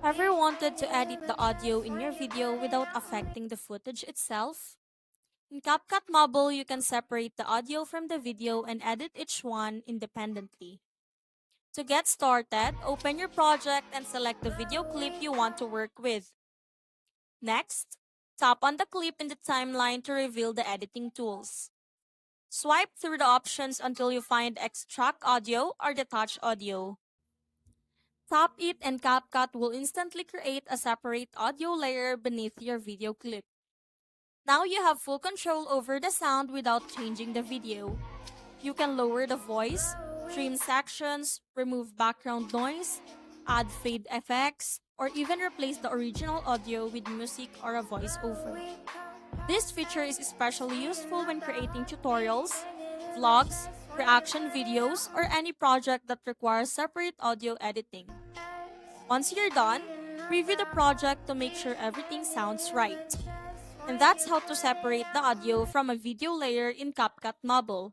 Ever wanted to edit the audio in your video without affecting the footage itself? In CapCut Mobile, you can separate the audio from the video and edit each one independently. To get started, open your project and select the video clip you want to work with. Next, tap on the clip in the timeline to reveal the editing tools. Swipe through the options until you find Extract Audio or Detach Audio. Tap it and CapCut will instantly create a separate audio layer beneath your video clip. Now you have full control over the sound without changing the video. You can lower the voice, trim sections, remove background noise, add fade effects, or even replace the original audio with music or a voiceover. This feature is especially useful when creating tutorials, vlogs, reaction videos, or any project that requires separate audio editing. Once you're done, review the project to make sure everything sounds right. And that's how to separate the audio from a video layer in CapCut Mobile.